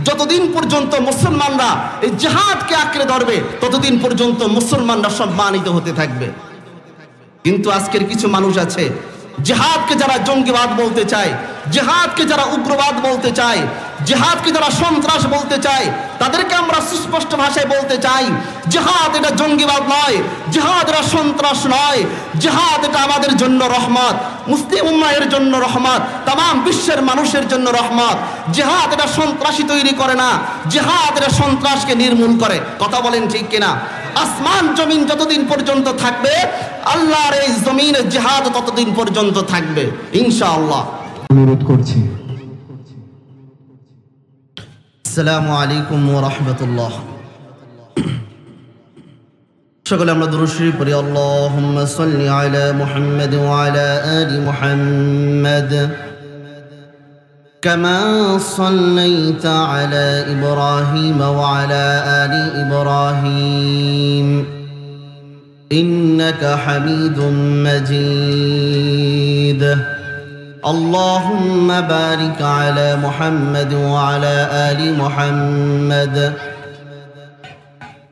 যতদিন পর্যন্ত মুসলমানরা এই জিহাদকে আঁকড়ে ধরবে ততদিন পর্যন্ত মুসলমানরা সম্মানিত হতে থাকবে। কিন্তু আজকের কিছু মানুষ আছে জিহাদকে যারা জঙ্গিবাদ বলতে চায়, জিহাদকে যারা উগ্রবাদ বলতে চায়, জিহাদকে যারা সন্ত্রাস বলতে চায়, তাদেরকে আমরা সুস্পষ্ট ভাষায় বলতে চাই জিহাদ এটা জঙ্গিবাদ নয়, জিহাদ এটা সন্ত্রাস নয়, জিহাদ এটা আমাদের জন্য রহমত, মুসলিম উম্মাহের জন্য রহমত, তাম বিশ্বের মানুষের জন্য রহমত। জিহাদ এটা সন্ত্রাসী তৈরি করে না, জিহাদ এটা সন্ত্রাসকে নির্মূল করে। কথা বলেন ঠিক কিনা? আসমান জমিন যতদিন পর্যন্ত থাকবে আল্লাহর এই জমিনের জিহাদ ততদিন পর্যন্ত থাকবে ইনশাআল্লাহ। অনুরোধ করছি। আসসালামু আলাইকুম ওয়া রাহমাতুল্লাহ। সকলে আমরা দুরূদ শরীফ পড়ি। আল্লাহুম্মা সাল্লি আলা মুহাম্মাদ ওয়া আলা আলি মুহাম্মাদ কামা সাল্লাইতা আলা ইব্রাহিম ওয়া আলা আলি ইব্রাহিম ইন্নাকা হামিদুম মাজিদ। اللهم بارك على محمد وعلى آل محمد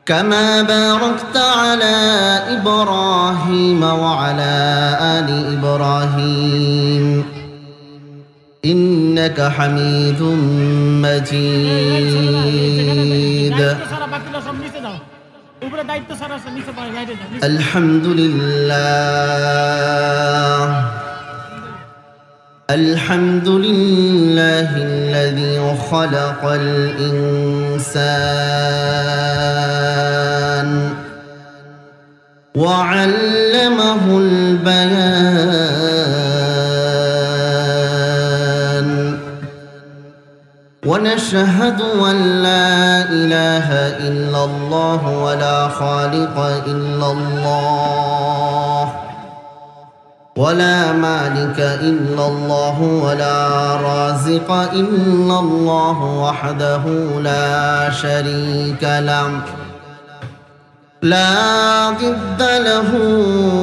كما باركت على إبراهيم وعلى آل إبراهيم إنك حميد مجيد. الحمد لله الحمد لله الذي خلق الإنسان وعلمه البيان ونشهد أن لا إله إلا الله ولا خالق إلا الله ولا مالك إلا الله ولا رازق إلا الله وحده لا شريك له لا ضد له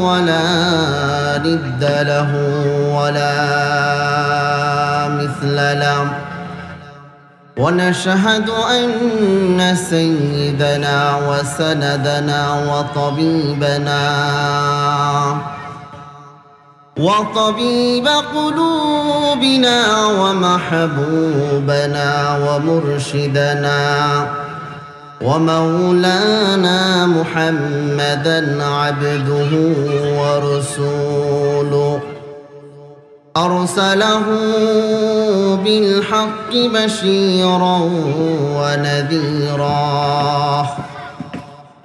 ولا ند له ولا مثل له ونشهد أن سيدنا وسندنا وطبيب قلوبنا ومحبوبنا ومرشدنا ومولانا محمدا عبده ورسوله أرسله بالحق بشيرا ونذيرا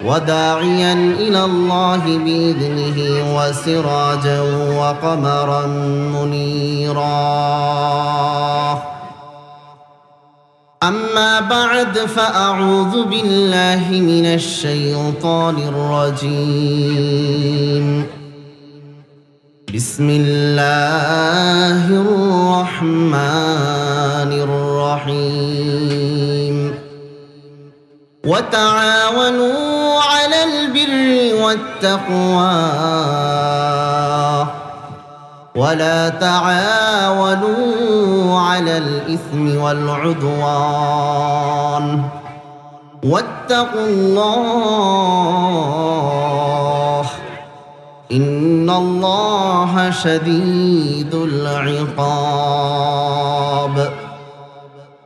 وداعيا إلى الله بإذنه وسراجا وقمرا منيرا. أما بعد فأعوذ بالله من الشيطان الرجيم. بسم الله الرحمن الرحيم. وتعاونوا على البر والتقوى ولا تعاونوا على الإثم والعدوان واتقوا الله إن الله شديد العقاب.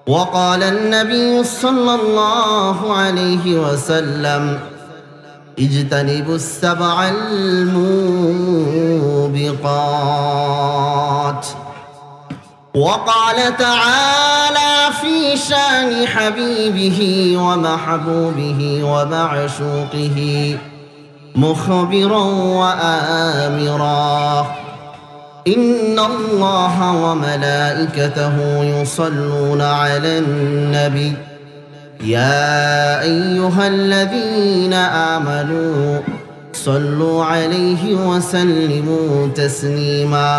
وقال النبي صلى الله عليه وسلم اجتنبوا السبع الموبقات. وقال تعالى في شان حبيبه ومحبوبه ومعشوقه مخبرا وآمرا إن الله وملائكته يصلون على النبي يا أيها الذين آمنوا صلوا عليه وسلموا تسليما.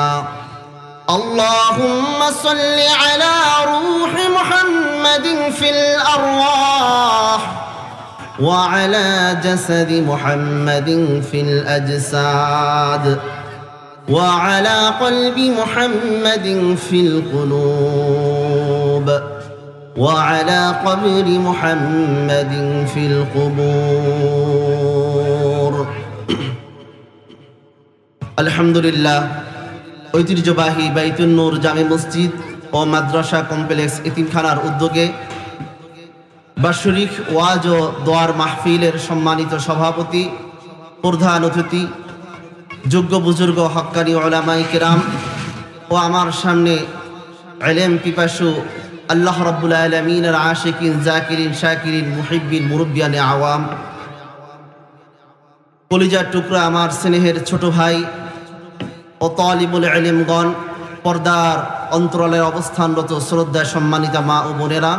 اللهم صل على روح محمد في الأرواح وعلى جسد محمد في الأجساد وعلى قلب محمد في القلوب وعلى قبر محمد في القبور আলহামদুলিল্লাহ। ঐতিহ্যবাহী বাইতুন নূর জামে মসজিদ ও মাদ্রাসা কমপ্লেক্স এতিমখানার উদ্যোগে বাৎসরিক ওয়াজ ও দোয়ার মাহফিলের সম্মানিত সভাপতি, প্রধান অতিথি, যোগ্য বুজুর্গ হক্কানি উলামায়ে কেরাম ও আমার সামনে ইলম পিপাসু আল্লাহ রাব্বুল আলামিনের আশিকিন, জাকিরিন, শাকিরিন, মুহিব্বিন, মুরব্বিয়ানে আওয়াম, কলিজার টুকরা আমার স্নেহের ছোট ভাই ও তালিবুল ইলমগণ, পর্দার অন্তরালের অবস্থানরত শ্রদ্ধা সম্মানিত মা ও বোনেরা,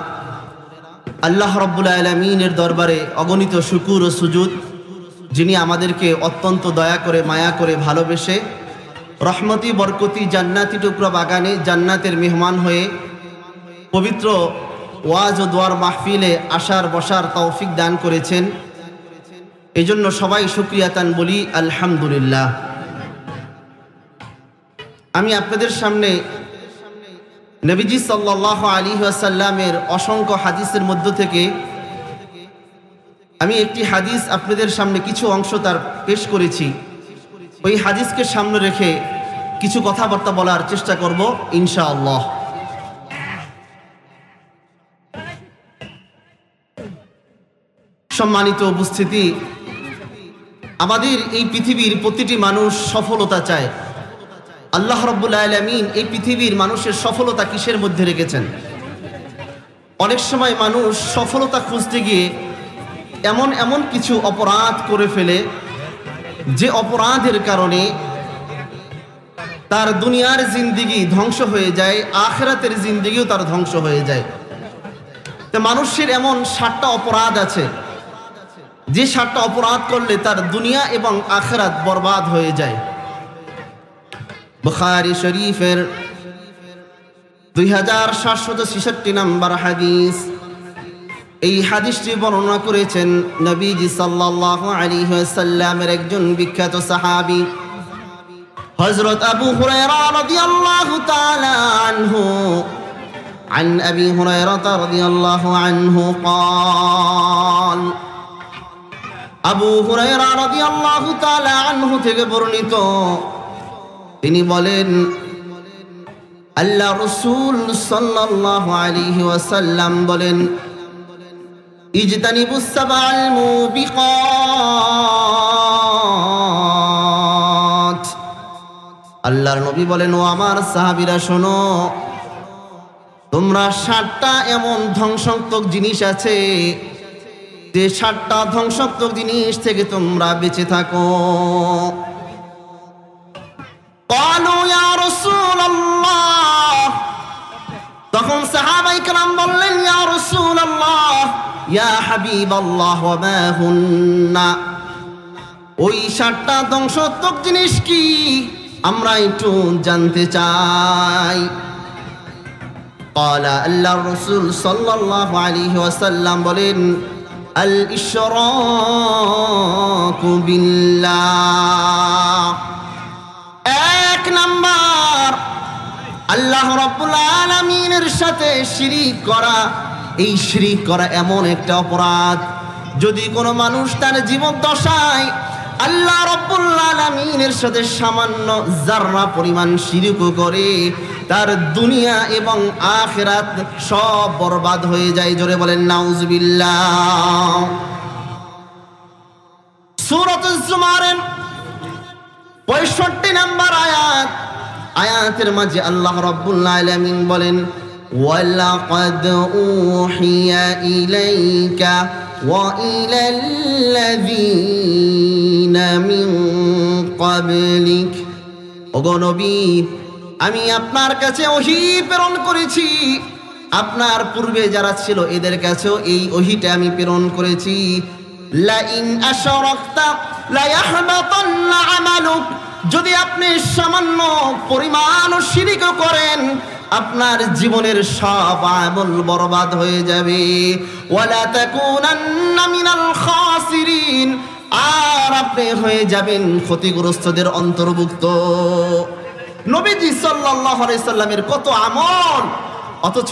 আল্লাহ রাব্বুল আলামিনের দরবারে অগণিত শুকুর ও সুজুদ, যিনি আমাদেরকে অত্যন্ত দয়া করে, মায়া করে, ভালোবেসে রহমতি বরকতি জান্নাতি টুকরা বাগানে জান্নাতের মেহমান হয়ে পবিত্র ওয়াজ ও দোয়ার মাহফিলে আসার বসার তৌফিক দান করেছেন। এই জন্য সবাই শুকরিয়াতান বলি আলহামদুলিল্লাহ। আমি আপনাদের সামনে নবীজি সাল্লাল্লাহু আলাইহি ওয়াসাল্লামের অসংখ্য হাদিসের মধ্য থেকে আমি একটি হাদিস আপনাদের সামনে কিছু অংশ তার পেশ করেছি। ওই হাদিসকে সামনে রেখে কিছু কথাবার্তা বলার চেষ্টা করব ইনশাআল্লাহ। সম্মানিত উপস্থিতি, আমাদের এই পৃথিবীর প্রতিটি মানুষ সফলতা চায়। আল্লাহ রাব্বুল আলামিন এই পৃথিবীর মানুষের সফলতা কিসের মধ্যে রেখেছেন? অনেক সময় মানুষ সফলতা খুঁজতে গিয়ে এমন এমন কিছু অপরাধ করে ফেলে যে অপরাধের কারণে তার দুনিয়ার জিন্দেগি ধ্বংস হয়ে যায়, আখিরাতের জিন্দেগিও তার ধ্বংস হয়ে যায়। তো মানুষের এমন 7টা অপরাধ আছে যে 7টা অপরাধ করলে তার দুনিয়া এবং আখিরাত বরবাদ হয়ে যায়। বুখারী শরীফের 2766 নম্বর হাদিস। এই হাদিসটি বর্ণনা করেছেন নবীজি সাল্লাল্লাহু আলাইহি ওয়াসাল্লামের একজন বিখ্যাত সাহাবী হযরত আবু হুরায়রা রাদিয়াল্লাহু তাআলা আনহু। عن أبي هريرة رضي الله عنه قال আবু হুরায়রা রাদিয়াল্লাহু তাআলা আনহু থেকে বর্ণিত, তিনি বলেন আল্লাহ রাসূল সাল্লাল্লাহু আলাইহি ওয়াসাল্লাম বলেন, ইজতানিবুস সাবআল মুবিকাত। আল্লাহর নবী বলেন, ও আমার সাহাবীরা শোনো, তোমরা 7টা এমন ধ্বংসাত্মক জিনিস আছে যে 7টা ধ্বংসাত্মক জিনিস থেকে তোমরা বেঁচে থাকো। ক্বালু ইয়া রাসূলুল্লাহ, তখন সাহাবায়ে কেরাম বললেন, ইয়া রাসূলুল্লাহ, ইয়া হাবিবাল্লাহ, ওয়া মা হুন্না, ওই 7টা ধ্বংসাত্মক জিনিস কি আমরা একটু জানতে চাই। ক্বালা, আল্লাহর রাসূল সাল্লাল্লাহু আলাইহি ওয়াসাল্লাম বলেন, আল ইশরাকু বিল্লাহ। 1 নাম্বার, আল্লাহ রাব্বুল আলামিনের সাথে শিরিক করা। এই শিরিক করা এমন একটা অপরাধ, যদি কোনো মানুষ তার জীবন দশায় আল্লাহ রাব্বুল আলামিনের সাথে সামান্য যাররা পরিমাণ শিরিক করে, তার দুনিয়া এবং আখিরাত সব বরবাদ হয়ে যায়। জোরে বলেন নাউজুবিল্লাহ। সূরাতুজ জুমারের 65 নম্বর আয়াত, আয়াতের মাঝে আল্লাহ রাব্বুল আলামিন বলেন, ওয়ালাকাদ উহিয়া ইলাইকা ওয়া ইলাল্লাযীনা মিন ক্বাবলিক। ওগো নবী, আমি আপনার কাছে ওহী প্রেরণ করেছি, আপনার পূর্বে যারা ছিল এদের কাছেও এই ওহীটা আমি প্রেরণ করেছি। লা ইন আশরাকতা লা ইয়াহবাতান্না আমালুক, যদি আপনি সামান্য পরিমাণ শিরিক করেন আপনার জীবনের সব আমল বরবাদ হয়ে যাবে। ওয়ালা তাকুনান্না মিনাল খাসিরিন, আর আপনি হয়ে যাবেন ক্ষতিগ্রস্তদের অন্তর্ভুক্ত। নবীজি সাল্লাল্লাহু আলাইহি সাল্লামের কত আমল, অথচ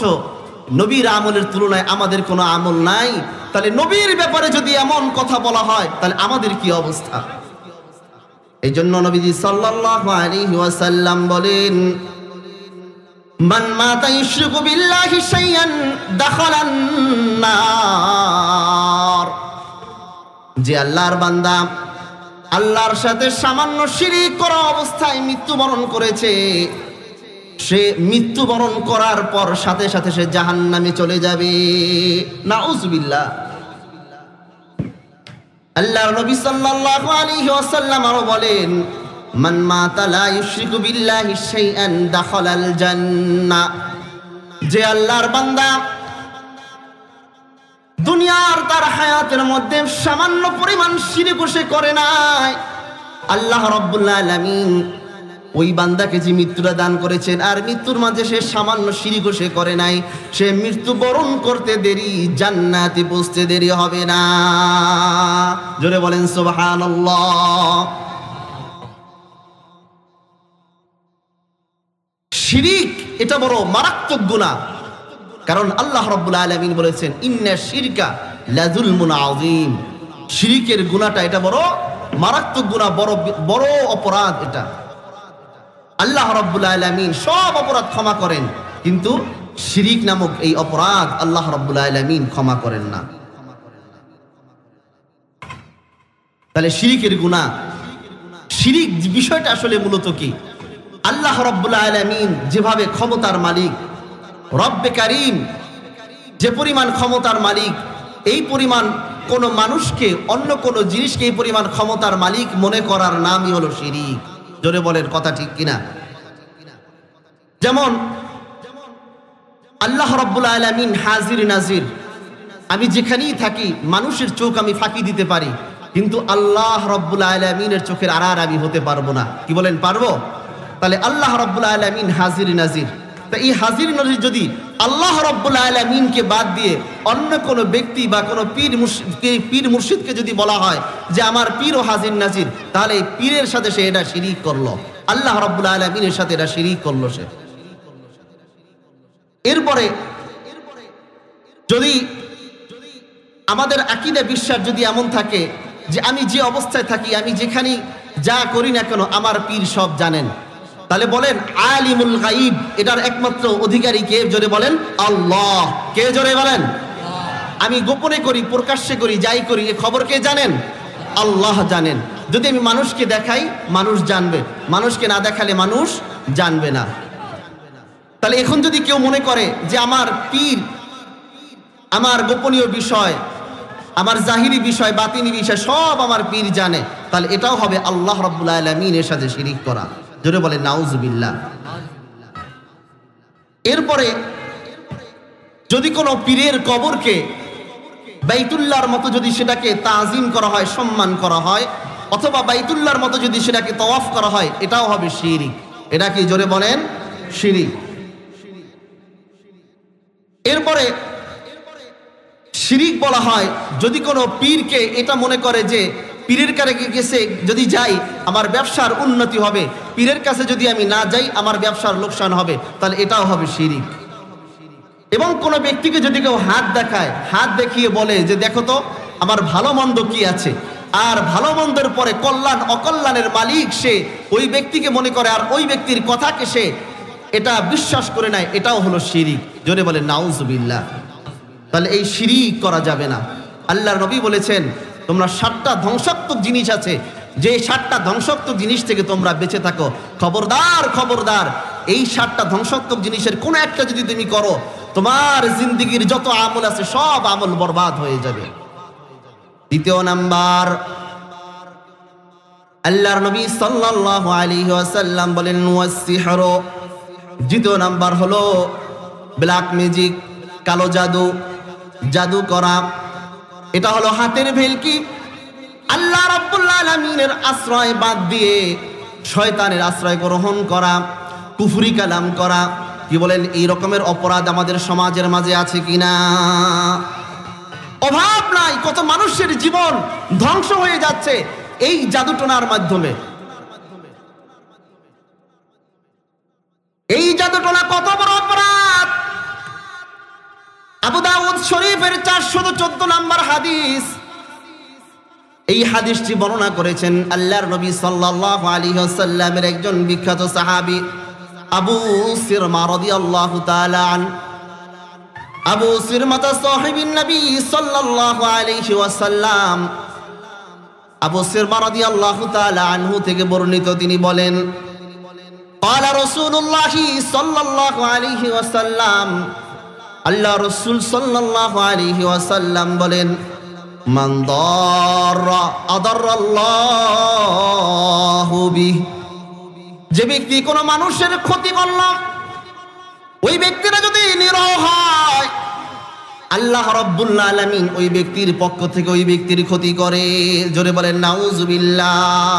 নবীর আমলের তুলনায় আমাদের কোনো আমল নাই, তাহলে নবীর ব্যাপারে যদি এমন কথা বলা হয় তাহলে আমাদের কি অবস্থা? এই জন্য নবীজি সাল্লাল্লাহু আলাইহি ওয়াসাল্লাম বলেন, মান মাতা ইউশরিকু বিল্লাহি শাইআন দাখালান নার, যে আল্লাহর বান্দা আল্লাহর সাথে সামান্য শিরিক করা অবস্থায় মৃত্যুবরণ করেছে, সে মৃত্যুবরণ করার পর সাথে সাথে সে জাহান্নামে চলে যাবে। নাউজুবিল্লাহ। আল্লাহর নবী সাল্লাল্লাহু আলাইহি ওয়াসাল্লাম আরো বলেন, মান মাতা লা ইউশরিকু বিল্লাহি শাইআন দাখালাল জান্নাহ, যে আল্লাহর বান্দা দুনিয়ার তার হায়াতের মধ্যে সামান্য পরিমাণ শিরক সে করে নাই, আল্লাহ রাব্বুল আলামিন ওই বান্দাকে যে মৃত্যুটা দান করেছেন আর মৃত্যুর মাঝে সে সামান্য শিরক সে করে নাই, সে মৃত্যুবরণ করতে দেরি, জান্নাতে পৌঁছতে দেরি হবে না। জোরে বলেন সুবহানাল্লাহ। শিরিক এটা বড় মারাত্মক গুনাহ, কারণ আল্লাহ রাব্বুল আলামিন বলেছেন, ইন্না শিরকা লাযুলমুন আযীম, শিরিকের গুনাহটা এটা বড় মারাত্মক গুনাহ, বড় বড় অপরাধ এটা। আল্লাহ রাব্বুল আলামিন সব অপরাধ ক্ষমা করেন, কিন্তু শিরিক নামক এই অপরাধ আল্লাহ রাব্বুল আলামিন ক্ষমা করেন না। তাহলে শিরিকের গুনাহ, শিরিক বিষয়টা আসলে মূলত কি? আল্লাহ রাব্বুল আলামিন যেভাবে ক্ষমতার মালিক, রব্বে কারীম যে পরিমাণ ক্ষমতার মালিক, এই পরিমাণ কোন মানুষকে, অন্য কোন জিনিসকে এই পরিমাণ ক্ষমতার মালিক মনে করার নামই হলো শিরিক। জোরে বলেন, কথা ঠিক কিনা? যেমন আল্লাহ রাব্বুল আলামিন হাজির নাজির, আমি যেখানেই থাকি মানুষের চোখ আমি ফাঁকি দিতে পারি, কিন্তু আল্লাহ রাব্বুল আলামিনের চোখের আড়ার আমি হতে পারবো না। কি বলেন, পারবো? তাহলে আল্লাহ রাব্বুল আলামিন হাজির নাজির, তা এই হাজির নাজির যদি আল্লাহ রাব্বুল আলামিনকে বাদ দিয়ে অন্য কোনো ব্যক্তি বা কোনো পীর মুর্শিদকে যদি বলা হয় যে আমার পীর ও হাজির নাজির, তাহলে এই পীরের সাথে সে এটা শিরিক করলো, আল্লাহ রাব্বুল আলামিনের সাথে এটা শিরিক করলো সে। এরপরে যদি আমাদের আকীদা বিশ্বাস যদি এমন থাকে যে আমি যে অবস্থায় থাকি, আমি যেখানে যা করি না কেন আমার পীর সব জানেন, তাহলে বলেন আলিমুল গাইব এটার একমাত্র অধিকারী কে? জোরে বলেন আল্লাহ। কে? জোরে বলেন। আমি গোপনে করি, প্রকাশ্যে করি, যাই করি, এ খবর কে জানেন? আল্লাহ জানেন। যদি আমি মানুষকে দেখাই মানুষ জানবে, মানুষকে না দেখালে মানুষ জানবে না। তাহলে এখন যদি কেউ মনে করে যে আমার পীর আমার গোপনীয় বিষয়, আমার জাহিরি বিষয়, বাতিনি বিষয় সব আমার পীর জানে, তাহলে এটাও হবে আল্লাহ রাব্বুল আলামিনের সাথে শিরিক করা। জোরে বলে নাউজুবিল্লাহ। এরপরে যদি কোনো পীরের কবরকে বাইতুল্লাহর মতো যদি সেটাকে তাজিম করা হয়, সম্মান করা হয়, অথবা বাইতুল্লাহর মতো যদি সেটাকে তাওয়াফ করা হয়, এটাও হবে শিরিক। এটা কি? জোরে বলেন শিরিক। এরপরে শিরিক বলা হয় যদি কোনো পীরকে এটা মনে করে যে পীরের কাছে যদি যাই আমার ব্যবসার উন্নতি হবে, পীরের কাছে যদি আমি না যাই আমার ব্যবসার লোকসান হবে, তাহলে এটাও হবে শিরিক। এবং কোনো ব্যক্তিকে যদি কেউ হাত দেখায়, হাত দেখিয়ে বলে যে দেখো তো আমার ভালো মন্দ কি আছে, আর ভালো মন্দের পরে কল্যাণ অকল্যাণের মালিক সে, ওই ব্যক্তিকে মনে করে আর ওই ব্যক্তির কথাকে সে এটা বিশ্বাস করে নেয়, এটাও হলো শিরিক। জোরে বলে নাউজুবিল্লাহ। তাহলে এই শিরিক করা যাবে না। আল্লাহর নবী বলেছেন তোমরা 7টা ধ্বংসাত্মক জিনিস আছে, যে 7টা ধ্বংসাত্মক জিনিস থেকে তোমরা বেঁচে থাকো। খবরদার খবরদার, এই 7টা ধ্বংসাত্মক জিনিসের কোন একটা যদি তুমি করো, তোমার জিন্দেগির যত আমল আছে সব আমল বরবাদ হয়ে যাবে। দ্বিতীয় নাম্বার, আল্লাহর নবী সাল্লাল্লাহু আলাইহি ওয়াসাল্লাম বলেন ওয়াসসিহরু, দ্বিতীয় নাম্বার হলো ব্ল্যাক ম্যাজিক, কালো জাদু, জাদু করা। এটা হলো হাতের ভেলকি, আল্লাহ রাব্বুল আলামিনের আশ্রয় বাদ দিয়ে শয়তানের আশ্রয় গ্রহণ করা, কুফরি কালাম করা। কি বলেন, এই রকমের অপরাধ আমাদের সমাজের মাঝে আছে কিনা? অভাব নাই। কত মানুষের জীবন ধ্বংস হয়ে যাচ্ছে এই জাদুটোনার মাধ্যমে। এই জাদুটোনা কত বড় অপরাধ! দাউদ শরীফের 414 নম্বর হাদিস। এই হাদিসটি বর্ণনা করেছেন আল্লাহর নবী সাল্লাল্লাহু আলাইহি ওয়াসাল্লামের একজন বিখ্যাত সাহাবী আবু সিরমা রাদিয়াল্লাহু তাআলা আন। আবু সিরমা সাহিবিন নবী সাল্লাল্লাহু আলাইহি ওয়াসাল্লাম, আবু সিরমা রাদিয়াল্লাহু তাআলা আনহু থেকে বর্ণিত, তিনি বলেন ক্বালা রাসূলুল্লাহ সাল্লাল্লাহু আলাইহি ওয়াসাল্লাম, আল্লাহ রাসূল সাল্লাল্লাহু আলাইহি ওয়াসাল্লাম বলেন, মান দাররা আদাররাল্লাহু বিহি, যে ব্যক্তি কোনো মানুষের ক্ষতি করল, ওই ব্যক্তিরা যদি নিরহ হয়, আল্লাহ রাব্বুল আলামিন ওই ব্যক্তির পক্ষ থেকে ওই ব্যক্তির ক্ষতি করে। জোরে বলেন নাউযুবিল্লাহ।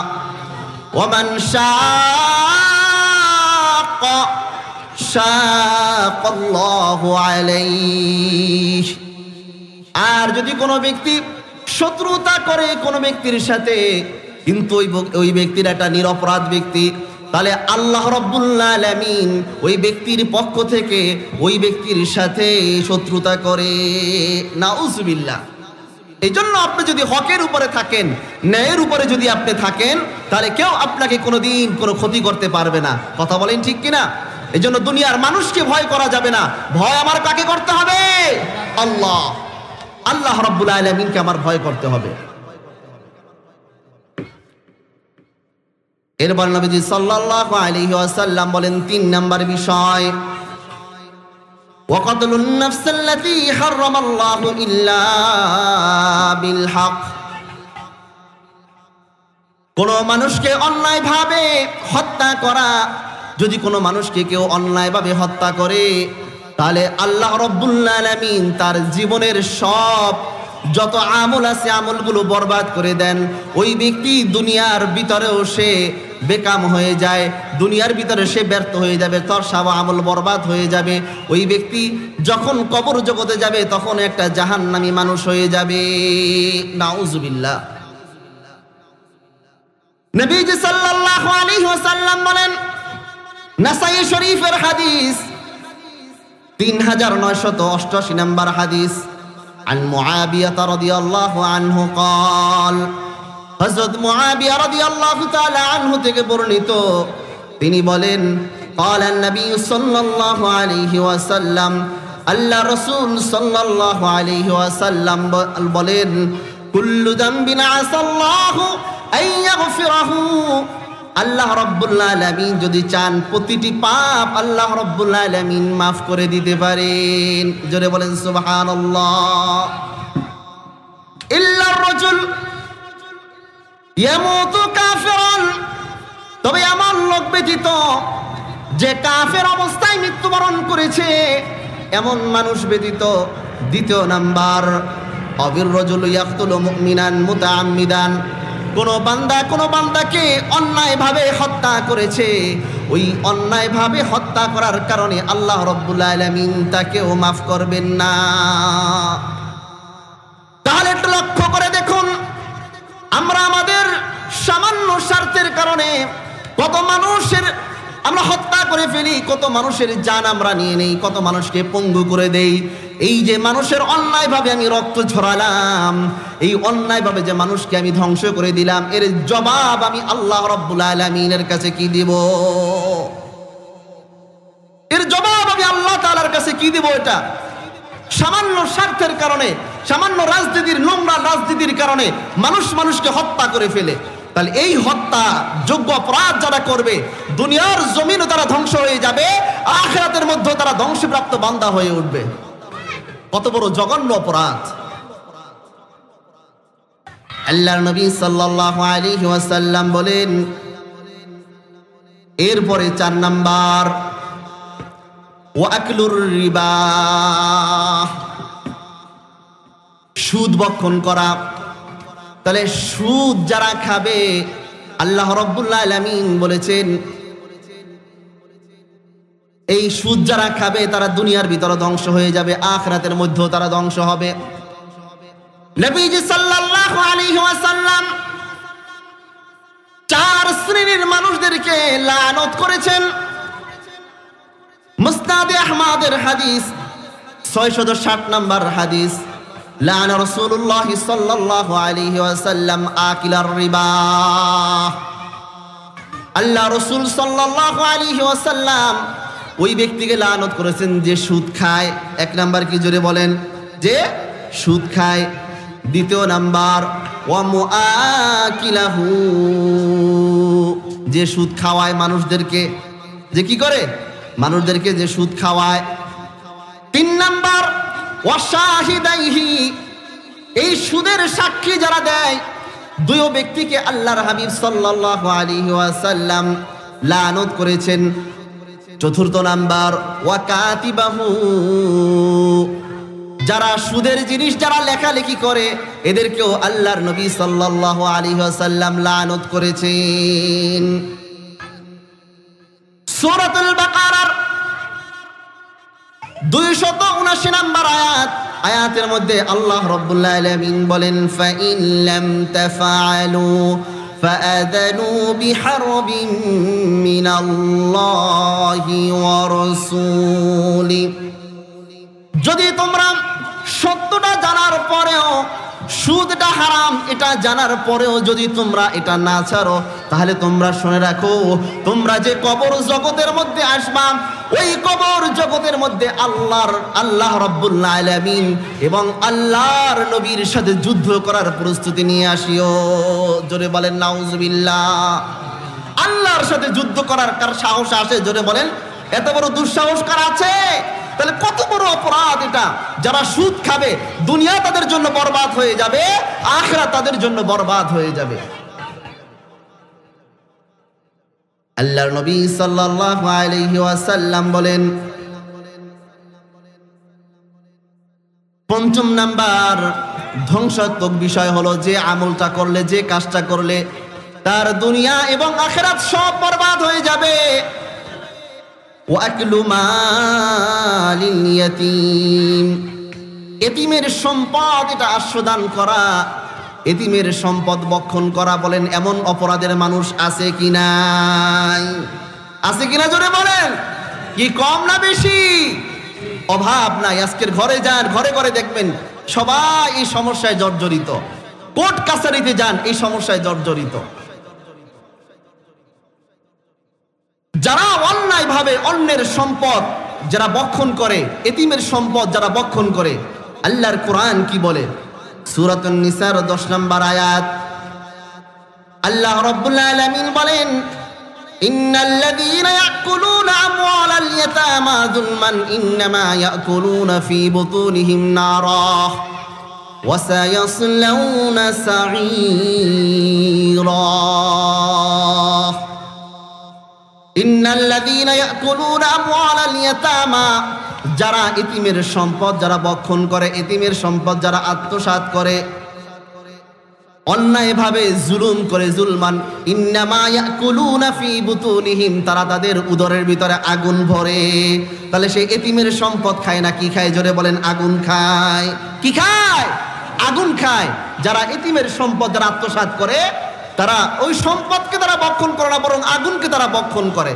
ওয়া মান শাআল্লাহু আলাইহি, আর যদি কোনো ব্যক্তি শত্রুতা করে কোনো ব্যক্তির সাথে, কিন্তু ওই ব্যক্তির একটা নিরপরাধ ব্যক্তি, তাহলে আল্লাহ রাব্বুল আলামিন ওই ব্যক্তির পক্ষ থেকে ওই ব্যক্তির সাথে শত্রুতা করে। নাউযুবিল্লাহ। এই জন্য আপনি যদি হকের উপরে থাকেন, ন্যায়ের উপরে যদি আপনি থাকেন, তাহলে কেউ আপনাকে কোনোদিন কোনো ক্ষতি করতে পারবে না। কথা বলেন ঠিক কিনা? এই জন্য দুনিয়ার মানুষকে ভয় করা যাবে না। ভয় আমার কাকে করতে হবে? আল্লাহ, আল্লাহ রাব্বুল আলামিনকে আমার ভয় করতে হবে। এরপর নবীজি সাল্লাল্লাহু আলাইহি ওয়াসাল্লাম বলেন 3 নাম্বার বিষয়, ওয়া কাতলুন নাফসাল্লাতী হারামাল্লাহু ইল্লা বিল হক, কোন মানুষকে অন্যায়ভাবে হত্যা করা। যদি কোনো মানুষকে কেউ অন্যায়ভাবে হত্যা করে, তাহলে আল্লাহ রাব্বুল আলামিন তার জীবনের সব যত আমল আছে আমলগুলো বরবাদ করে দেন। ওই ব্যক্তি দুনিয়ার ভিতরেও সে বেকাম হয়ে যায়, দুনিয়ার ভিতরে সে ব্যর্থ হয়ে যাবে, তার সব আমল বরবাদ হয়ে যাবে। ওই ব্যক্তি যখন কবর জগতে যাবে তখন একটা জাহান্নামী মানুষ হয়ে যাবে। নাউযুবিল্লাহ। নবীজি সাল্লাল্লাহু আলাইহি ওয়াসাল্লাম বলেন, নাসাই শরীফের হাদিস 3988 নম্বর হাদিস, عن معاوية رضي الله عنه قال, হযরত মুআবিয়া রাদিয়াল্লাহু তাআলা আনহু থেকে বর্ণিত, তিনি বলেন, قال النبي صلى الله عليه وسلم, আল্লাহ রাসূল সাল্লাল্লাহু আলাইহি ওয়াসাল্লাম বলেন, কুল্লু যামবিন আসাল্লাহু আন ইয়াগফিরাহু, আল্লাহ রাব্বুল আলামিন যদি চান প্রতিটি পাপ আল্লাহ রাব্বুল আলামিন মাফ করে দিতে পারেন। জোরে বলেন সুবহানাল্লাহ। ইল্লার রাজুল ইয়ামুতু কাফিরান, তবে এমন লোক ব্যতীত যে কাফের অবস্থায় মৃত্যুবরণ করেছে, এমন মানুষ ব্যতীত। 2 নাম্বার, আবির রাজুল ইয়াকতুলু মুমিনান মুতাআম্মিদান, কোনো বান্দাকে অন্যায়ভাবে হত্যা করেছে, ওই অন্যায়ভাবে হত্যা করার কারণে আল্লাহ রাব্বুল আলামিন তাকেও মাফ করবেন না। তাহলে একটু লক্ষ্য করে দেখুন, আমরা আমাদের সামান্য স্বার্থের কারণে কত মানুষের আমরা হত্যা করে ফেলি, কত মানুষের জান আমরা নিয়ে নেই, কত মানুষকে পঙ্গু করে দেই। এই যে মানুষের অন্যায়ভাবে আমি রক্ত ঝরালাম, এই অন্যায়ভাবে যে মানুষকে আমি ধ্বংস করে দিলাম, এর জবাব আমি আল্লাহ রাব্বুল আলামিনের কাছে কি দিব? এর জবাব আমি আল্লাহ তাআলার কাছে কি দিব? এটা সামান্য স্বার্থের কারণে, সামান্য রাজনীতির, নোংরা রাজনীতির কারণে মানুষকে হত্যা করে ফেলে। তাহলে এই হত্যা যোগ্য অপরাধ যারা করবে, দুনিয়ার জমিনও তারা ধ্বংস হয়ে যাবে, আখিরাতের মধ্যে তারা ধ্বংসপ্রাপ্ত বান্দা হয়ে উঠবে। কত বড় জঘন্য অপরাধ! আল্লাহর নবী সাল্লাল্লাহু আলাইহি ওয়াসাল্লাম বলেন, এরপরে 4 নাম্বার, ওয়া আকলুর রিবা, সুদ ভক্ষণ করা। তাহলে সুদ যারা খাবে, আল্লাহ রাব্বুল আলামিন বলেছেন এই সুদ যারা খাবে তারা দুনিয়ার ভিতরে ধ্বংস হয়ে যাবে, আখিরাতের মধ্যেও তারা ধ্বংস হবে। নবীজি সাল্লাল্লাহু আলাইহি ওয়াসাল্লাম 4 শ্রেণীর মানুষদেরকে লানত করেছেন। মুসনাদে আহমদের হাদিস 660 নম্বর হাদিস, লানা রাসূলুল্লাহ সাল্লাল্লাহু আলাইহি ওয়াসাল্লাম আকিলার রিবা। আল্লাহ রাসূল সাল্লাল্লাহু আলাইহি ওয়াসাল্লাম ওই ব্যক্তিকে লানত করেছেন যে সুদ খায়। এক নাম্বার কি, জোরে বলেন, যে সুদ খায়। দ্বিতীয় নাম্বার ওয়া মুআকিলাহু, যে সুদ খাওয়ায় মানুষদেরকে, যে কি করে, মানুষদেরকে যে সুদ খাওয়ায়। তিন নাম্বার ওয়া শাহিদাইহি, এই সুদের সাক্ষী যারা দেয়, দুই ব্যক্তিকে আল্লাহর হাবিব সাল্লাল্লাহু আলাইহি ওয়াসাল্লাম লানত করেছেন। চতুর্থ নাম্বার ওয়া কাতিবাহু, যারা সুদের জিনিস যারা লেখালেখি করে, এদেরকেও আল্লাহর নবী সাল্লাল্লাহু আলাইহি ওয়াসাল্লাম লানত করেছেন। সূরাতুল বাকারার 279 নম্বর আয়াতের মধ্যে আল্লাহ রাব্বুল আলামিন বলেন, ফাইন লাম তাফআলু ফাআযানু বিহারবিন মিনাল্লাহি ওয়া রাসূলি, যদি তোমরা সত্যটা জানার পরেও, সুদটা হারাম এটা জানার পরেও যদি তোমরা এটা না ছাড়ো, তাহলে তোমরা শুনে রাখো, তোমরা যে কবর জগতের মধ্যে আসবা, ওই কবর জগতের মধ্যে আল্লাহ রাব্বুল আলামিন এবং আল্লাহর নবীর সাথে যুদ্ধ করার প্রস্তুতি নিয়ে আসিও। জোরে বলেন নাউজুবিল্লাহ। আল্লাহর সাথে যুদ্ধ করার কার সাহস আছে? জোরে বলেন, এত বড় দুঃসাহস কার আছে? তাহলে কত বড় অপরাধ এটা। যারা সুদ খাবে, দুনিয়া তাদের জন্য বরবাদ হয়ে যাবে, আখিরাত তাদের জন্য বরবাদ হয়ে যাবে। আল্লাহর নবী সাল্লাল্লাহু আলাইহি ওয়াসাল্লাম বলেন, পঞ্চম নাম্বার ধ্বংসাত্মক বিষয় হলো যে আমলটা করলে, যে কাজটা করলে তার দুনিয়া এবং আখিরাত সব বরবাদ হয়ে যাবে। ওয়াকলু মালিল ইয়াতীম, এতিমের সম্পদ এটা আস্বাদন করা, এতিমের সম্পদ ভক্ষণ করা। বলেন এমন অপরাধের মানুষ আছে কি নাই? আছে কিনা জোরে বলেন। কি কম না বেশি? অভাব নাই। আজকের ঘরে যান, ঘরে ঘরে দেখবেন সবাই এই সমস্যায় জর্জরিত। কোর্ট কাছারিতে যান, এই সমস্যায় জর্জরিত। যারা অন্যায় ভাবে অন্যের সম্পদ যারা ভক্ষণ করে, এতিমের সম্পদ যারা ভক্ষণ করে, আল্লাহর কোরআন কি বলে? সূরাতুন নিসার 10 নম্বর আয়াত, আল্লাহ রাব্বুল আলামিন বলেন, ইন্নাল্লাযীনা ইয়াকুলুনা আমওয়ালাল ইয়াতামা যুলমান ইন্নামা ইয়াকুলুনা ফী বুতুনিহিম নারা ওয়া সায়াসলাউনা সাঈরা। ইন্নাল্লাযীনা ইয়াকুলুনা আমওয়ালাল ইয়াতামা, যারা এতিমের সম্পদ যারা ভক্ষণ করে, এতিমের সম্পদ যারা আত্মসাৎ করে, অন্যায়ভাবে জুলুম করে, যুলমান ইন্নামা ইয়াকুলুনা ফী বুতুনিহিম, তারা তাদের উদরের ভিতরে আগুন ভরে। তাহলে সেই এতিমের সম্পদ খায় না কি খায়? জোরে বলেন, আগুন খায়। কি খায়? আগুন খায়। যারা এতিমের সম্পদ যারা আত্মসাৎ করে, তারা ওই সম্পদকে তারা ভক্ষণ করে না, বরং আগুনকে তারা ভক্ষণ করে।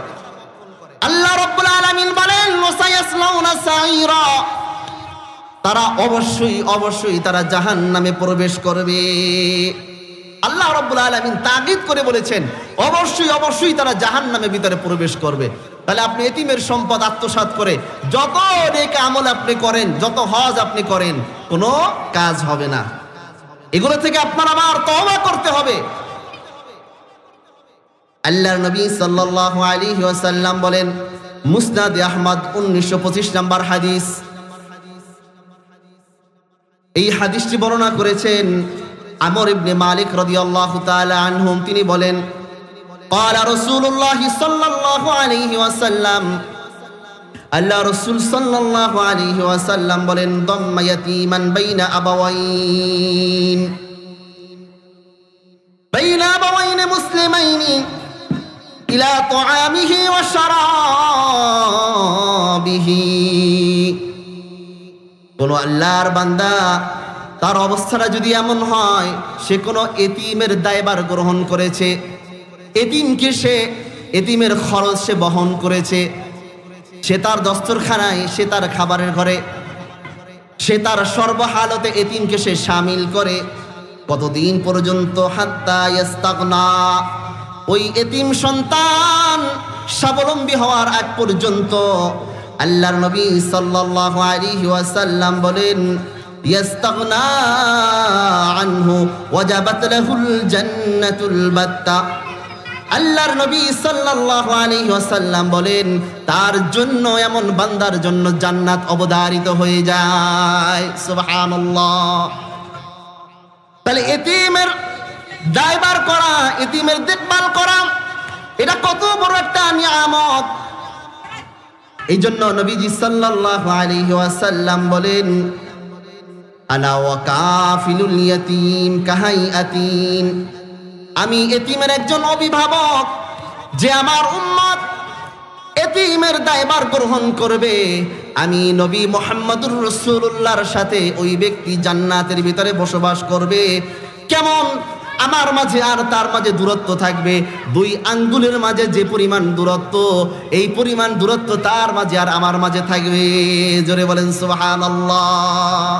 আল্লাহ রাব্বুল আলামিন বলেন, ওয়াসায়াসলাউনা সাঈরা, তারা অবশ্যই অবশ্যই তারা জাহান্নামে প্রবেশ করবে। আল্লাহ রাব্বুল আলামিন তাগিদ করে বলেছেন, অবশ্যই অবশ্যই তারা জাহান্নামের ভিতরে প্রবেশ করবে। তাহলে আপনি এতিমের সম্পদ আত্মসাৎ করে যত নেক আমল আপনি করেন, যত হজ আপনি করেন, কোনো কাজ হবে না। এগুলো থেকে আপনার আমার তওবা করতে হবে। আল্লাহর নবী সাল্লাল্লাহু আলাইহি ওয়াসাল্লাম বলেন, মুসনাদ আহমদ 1925 নম্বর হাদিস, এই হাদিসটি বর্ণনা করেছেন আমর ইবনে মালিক রাদিয়াল্লাহু তাআলা আনহুম। তিনি বলেন, ক্বালা রাসূলুল্লাহ সাল্লাল্লাহু আলাইহি ওয়াসাল্লাম, আল্লাহ রাসূল সাল্লাল্লাহু আলাইহি ওয়াসাল্লাম বলেন, দাম্মা ইয়াতীমান বাইনা আবাওয়াইন মুসলিমাইনি ইলা তুআমিহি ওয়া শারাবিহি। কোন আল্লাহর বান্দা তার অবস্থাটা যদি এমন হয়, সে কোনো এতিমের দায়ভার গ্রহণ করেছে, এতিমকে সে এতিমের খরচ সে বহন করেছে, সে তার দস্তরখানায়, সে তার খাবারের ঘরে সে তার সর্বহালতে এতিমকে সে শামিল করে কতদিন পর্যন্ত? হাত্তা ইস্তাগনা, ওই এতিম সন্তান স্বাবলম্বী হওয়ার আগ পর্যন্ত। আল্লাহর নবী সাল্লাল্লাহু আলাইহি ওয়াসাল্লাম বলেন, ইস্তাগনা আনহু ওয়াজাবাত লাহুল জান্নাতুল বাত্তা। আল্লাহর নবী সাল্লাল্লাহু আলাইহি ওয়াসাল্লাম বলেন, তার জন্য, এমন বান্দার জন্য জান্নাত অবধারিত হয়ে যায়। সুবহানাল্লাহ। তাহলে এতিমের দায়ভার করা, এতিমের দেখভাল করা, এটা কত বড় একটা নিয়ামত। এই জন্য নবীজি সাল্লাল্লাহু আলাইহি ওয়াসাল্লাম বলেন, আনা ওয়া কাফিলুল ইয়াতীম কাহাইয়াতিন, আমি এতিমের একজন অভিভাবক, যে আমার উম্মত এতিমের দায়ভার গ্রহণ করবে, আমি নবী মুহাম্মদুর রাসূলুল্লাহর সাথে ওই ব্যক্তি জান্নাতের ভিতরে বসবাস করবে। কেমন? আমার মাঝে আর তার মাঝে দূরত্ব থাকবে 2 আঙ্গুলের মাঝে যে পরিমাণ দূরত্ব, এই পরিমাণ দূরত্ব তার মাঝে আর আমার মাঝে থাকবে। জোরে বলেন সুবহানাল্লাহ।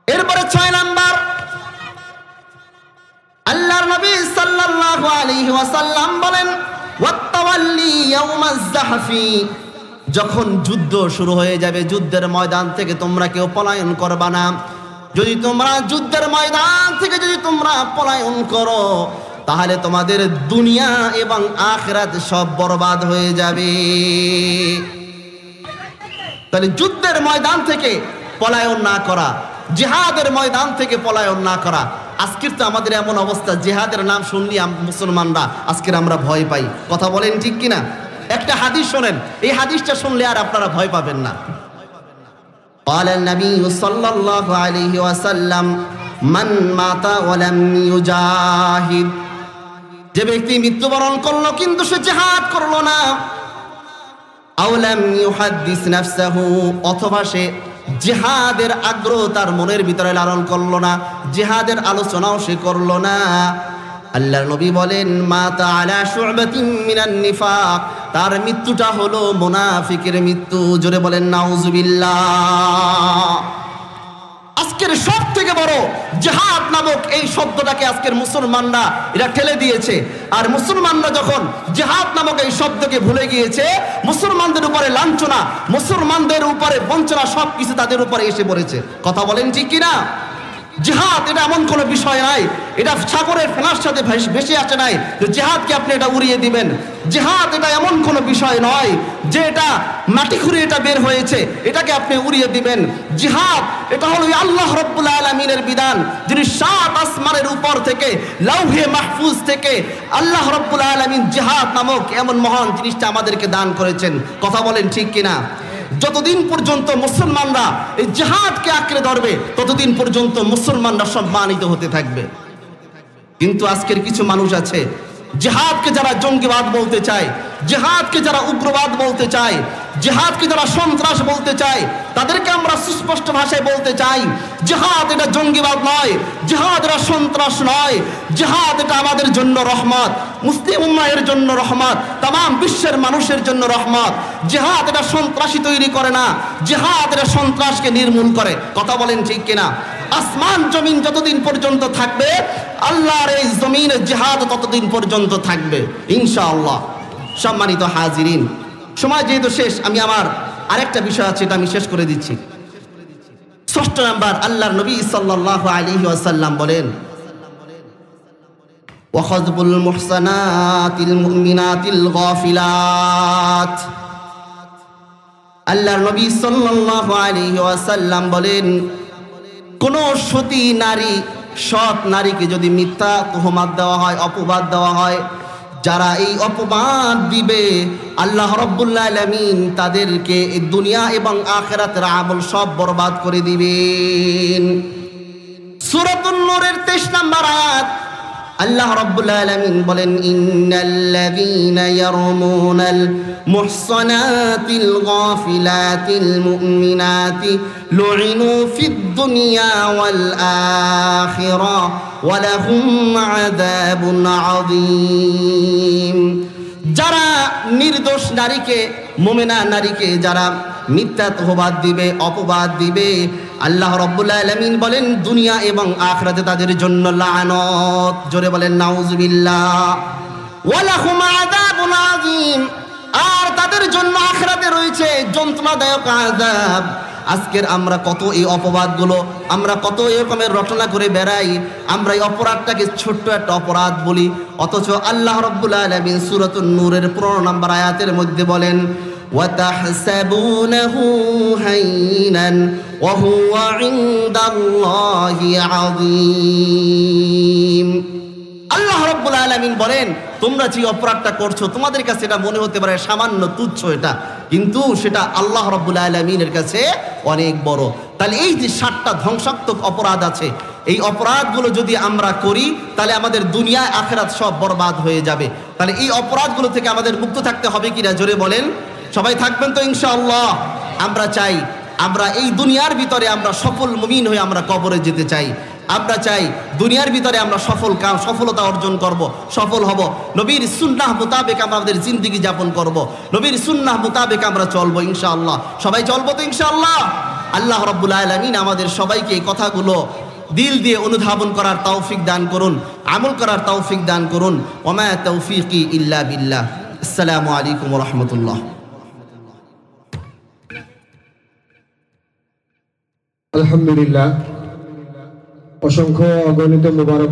এরপরে 6 নাম্বার, আল্লাহর নবী সাল্লাল্লাহু আলাইহি ওয়াসাল্লাম বলেন, ওয়াত্তাওয়াল্লি ইয়াউমাজ যাহফি, যখন যুদ্ধ শুরু হয়ে যাবে, যুদ্ধের ময়দান থেকে তোমরা কেউ পলায়ন করবা না। যদি তোমরা যুদ্ধের ময়দান থেকে যদি তোমরা পলায়ন করো, তাহলে তোমাদের দুনিয়া এবং আখিরাত সব বরবাদ হয়ে যাবে। তাহলে যুদ্ধের ময়দান থেকে পলায়ন না করা, জিহাদের ময়দান থেকে পলায়ন না করা। আজকের তো আমাদের এমন অবস্থা, জিহাদের নাম শুনলি মুসলমানরা আজকের আমরা ভয় পাই। কথা বলেন ঠিক কিনা? একটা হাদিস শোনেন, এই হাদিসটা শুনলে আর আপনারা ভয় পাবেন না। قال النبي صلى الله عليه وسلم من مات ولم يجاهد, যে ব্যক্তি মৃত্যুবরণ করলো কিন্তু সে জিহাদ করলো না, আও লাম ইউহাদ্দিস নাফসাহু, অথবা সে জিহাদের আগ্রহ তার মনের ভিতরে লালন করলো না, জিহাদের আলোচনাও সে করলো না, আল্লাহর নবী বলেন, মাতা আলা শু'বাতিন মিনান নিফাক, তার মৃত্যুটা হলো মুনাফিকের মৃত্যু। জোরে বলেন নাউজুবিল্লাহ। আজকের সব থেকে বড় জিহাদ নামক এই শব্দটাকে আজকের মুসলমানরা এরা ঠেলে দিয়েছে। আর মুসলমানরা যখন জিহাদ নামক এই শব্দকে ভুলে গিয়েছে, মুসলমানদের উপরে লাঞ্ছনা, মুসলমানদের উপরে বঞ্চনা, সবকিছু তাদের উপরে এসে পড়েছে। কথা বলেন ঠিক কিনা? জিহাদ এটা এমন কোনো বিষয় নাই, এটা সাগরের ফেনার সাথে ভেসে আসে নাই যে জিহাদকে আপনি এটা উড়িয়ে দিবেন। জিহাদ এটা এমন কোনো বিষয় নয় যে এটা মাটি খুঁড়ে এটা বের হয়েছে, এটাকে আপনি উড়িয়ে দিবেন। জিহাদ এটা হলো আল্লাহ রাব্বুল আলামিনের বিধান, যিনি 7 আসমানের উপর থেকে, লাউহে মাহফুজ থেকে আল্লাহ রাব্বুল আলামিন জিহাদ নামক এমন মহান জিনিসটা আমাদেরকে দান করেছেন। কথা বলেন ঠিক কিনা? যতদিন পর্যন্ত মুসলমানরা এই জিহাদকে আঁকড়ে ধরবে, ততদিন পর্যন্ত মুসলমানরা সম্মানিত হতে থাকবে। কিন্তু আজকের কিছু মানুষ আছে, জিহাদকে যারা জঙ্গিবাদ বলতে চায়, জিহাদকে যারা উগ্রবাদ বলতে চায়, জিহাদকে যারা সন্ত্রাস বলতে চায়, তাদেরকে আমরা সুস্পষ্ট ভাষায় বলতে চাই, জিহাদ এটা জঙ্গিবাদ নয়, জিহাদ এটা সন্ত্রাস নয়, জিহাদ এটা আমাদের জন্য রহমত, মুসলিম উম্মাহের জন্য রহমত, তাম বিশ্বের মানুষের জন্য রহমত। জিহাদ এটা সন্ত্রাসী তৈরি করে না, জিহাদ এটা সন্ত্রাসকে নির্মূল করে। কথা বলেন ঠিক কিনা? আসমান জমিন যতদিন পর্যন্ত থাকবে, আল্লাহর এই জমিনে জিহাদ ততদিন পর্যন্ত থাকবে ইনশাআল্লাহ। সম্মানিত হাজিরিন, সময় যেহেতু শেষ, আমি আমার আরেকটা বিষয় আছে, এটা আমি শেষ করে দিচ্ছি। 6 নাম্বার, আল্লাহর নবী সাল্লাল্লাহু আলাইহি ওয়াসাল্লাম বলেন, ওয়াখাযবুল মুহসানাতিল মুমিনাতিল গাফিলাত। আল্লাহর নবী সাল্লাল্লাহু আলাইহি ওয়াসাল্লাম বলেন, কোন সতী নারী, সৎ নারীকে যদি মিথ্যা তুহমাত দেওয়া হয়, অপবাদ দেওয়া হয়, যারা এই অপবাদ দিবে, আল্লাহ রাব্বুল আলামিন তাদেরকে এই দুনিয়া এবং আখিরাতের আমল সব বরবাদ করে দিবেন। সূরাতুন নূরের 23 নম্বর আয়াত, আল্লাহ রাব্বুল আলামিন বলেন, ইন্নাল্লাযীনা ইয়ারমুনাল মুহসানাতিল গাফিলাতিল মুমিনাতি লুইনু ফিদ দুনিয়া ওয়াল আখিরাহ ওয়া লাহুম আযাবুন আযীম। যারা নির্দোষ নারীকে মুমিনা নারীকে যারা মিথ্যা তহবাদ দিবে, অপবাদ দিবে, আল্লাহ রাব্বুল আলামিন বলেন দুনিয়া এবং আখিরাতে তাদের জন্য লানত। জোরে বলেন নাউজুবিল্লাহ। ওয়ালাহুম আযাবুন আযীম, আর তাদের জন্য আখিরাতে রয়েছে যন্ত্রণাদায়ক আযাব। আজকের আমরা কত এই অপবাদগুলো, আমরা কত এরকমের রটনা করে বেড়াই, আমরা এই অপরাধটাকে ছোট্ট একটা অপরাধ বলি, অথচ আল্লাহ রাব্বুল আলামিন সূরাতুন নূরের 15 নম্বর আয়াতের মধ্যে বলেন ওয়াতাহসাবুনাহু হাইনান ওয়া হুয়া ইনদাল্লাহি আযীম। আল্লাহ রাব্বুল আলামিন বলেন তোমরা যে অপরাধটা করছো তোমাদের কাছে এটা মনে হতে পারে সামান্য, তুচ্ছ এটা, কিন্তু সেটা আল্লাহ রাব্বুল আলামিনের কাছে অনেক বড়। তাহলে এই যে 7টা ধ্বংসাত্মক অপরাধ আছে, এই অপরাধগুলো যদি আমরা করি তাহলে আমাদের দুনিয়া আখিরাত সব বরবাদ হয়ে যাবে। তাহলে এই অপরাধগুলো থেকে আমাদের মুক্ত থাকতে হবে কিনা জোরে বলেন। সবাই থাকবেন তো ইনশাআল্লাহ? আমরা চাই আমরা এই দুনিয়ার ভিতরে আমরা সফল মুমিন হয়ে আমরা কবরে যেতে চাই। আমরা চাই দুনিয়ার ভিতরে আমরা সফলতা অর্জন করব, সফল হব, নবীর সুন্নাহ মোতাবেক আমরা আমাদের জিন্দেগি যাপন করব, নবীর সুন্নাহ মোতাবেক আমরা চলবো ইনশাআল্লাহ। সবাই চলবো তো ইনশাআল্লাহ? আল্লাহ রাব্বুল আলামিন আমাদের সবাইকে এই কথাগুলো দিল দিয়ে অনুধাবন করার তৌফিক দান করুন, আমল করার তৌফিক দান করুন। ওমা তৌফিকি ইল্লা বিল্লাহ। আসসালামু আলাইকুম ওয়া রাহমাতুল্লাহ। আলহামদুলিল্লাহ, অসংখ্য অগণিত মুবারক